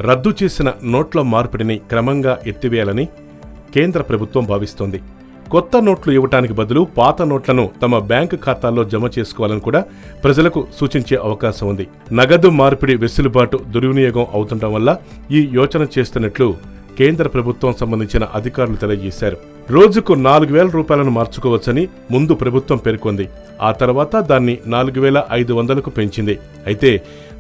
రద్దు చేసిన నోట్ల మార్పిడిని క్రమంగా ఎత్తివేయాలని కేంద్ర ప్రభుత్వం భావిస్తోంది. కొత్త నోట్లు ఇవ్వటానికి బదులు పాత నోట్లను తమ బ్యాంకు ఖాతాల్లో జమ చేసుకోవాలని కూడా ప్రజలకు సూచించే అవకాశం ఉంది. నగదు మార్పిడి వెసులుబాటు దుర్వినియోగం అవుతుండటం వల్ల ఈ యోచన చేస్తున్నట్లు కేంద్ర ప్రభుత్వం సంబంధించిన అధికారులు తెలియజేశారు. రోజుకు 4,000 రూపాయలను మార్చుకోవచ్చని ముందు ప్రభుత్వం పేర్కొంది. ఆ తర్వాత దాన్ని 4,500కు పెంచింది. అయితే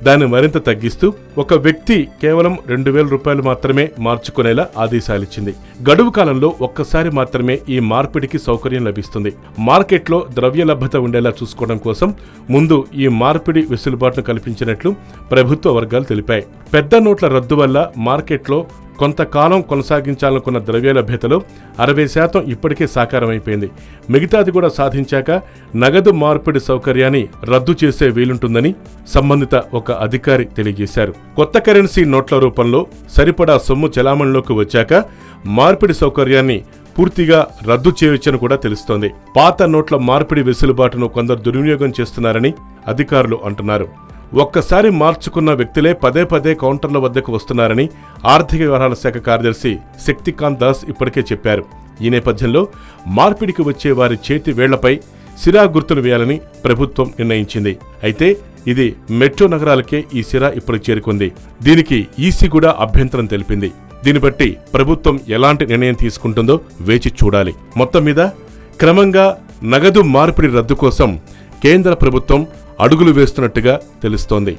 దాన్ని మరింత తగ్గిస్తూ ఒక వ్యక్తి కేవలం 2,000 రూపాయలు మాత్రమే మార్చుకునేలా ఆదేశాలిచ్చింది. గడువు కాలంలో ఒక్కసారి మాత్రమే ఈ మార్పిడికి సౌకర్యం లభిస్తుంది. మార్కెట్లో ద్రవ్య లభ్యత ఉండేలా చూసుకోవడం కోసం ముందు ఈ మార్పిడి వెసులుబాటును కల్పించినట్లు ప్రభుత్వ వర్గాలు తెలిపాయి. పెద్ద నోట్ల రద్దు వల్ల మార్కెట్లో కొంతకాలం కొనసాగించాలనుకున్న ద్రవ్య లభ్యతలో 60% ఇప్పటికే సాకారమైపోయింది. మిగతాది కూడా సాధించాక నగదు మార్పిడి సౌకర్యాన్ని రద్దు చేసే వీలుంటుందని సంబంధిత ఒక అధికారి తెలియజేశారు. కొత్త కరెన్సీ నోట్ల రూపంలో సరిపడా సొమ్ము చెలామణిలోకి వచ్చాక మార్పిడి సౌకర్యాన్ని పూర్తిగా రద్దు చేయవచ్చని కూడా తెలుస్తోంది. పాత నోట్ల మార్పిడి వెసులుబాటును కొందరు దుర్వినియోగం చేస్తున్నారని అధికారులు అంటున్నారు. ఒక్కసారి మార్చుకున్న వ్యక్తులే పదే పదే కౌంటర్ల వద్దకు వస్తున్నారని ఆర్థిక వ్యవహారాల శాఖ కార్యదర్శి శక్తికాంత్ దాస్ ఇప్పటికే చెప్పారు. ఈ నేపథ్యంలో మార్పిడికి వచ్చే వారి చేతి వేళ్లపై సిరా గుర్తులు వేయాలని ప్రభుత్వం నిర్ణయించింది. అయితే ఇది మెట్రో నగరాలకే ఈ సిరా ఇప్పుడు చేరుకుంది. దీనికి ఈసీ కూడా అభ్యంతరం తెలిపింది. దీన్ని బట్టి ప్రభుత్వం ఎలాంటి నిర్ణయం తీసుకుంటుందో వేచి చూడాలి. మొత్తం మీద క్రమంగా నగదు మార్పిడి రద్దు కోసం కేంద్ర ప్రభుత్వం అడుగులు వేస్తున్నట్టుగా తెలుస్తోంది.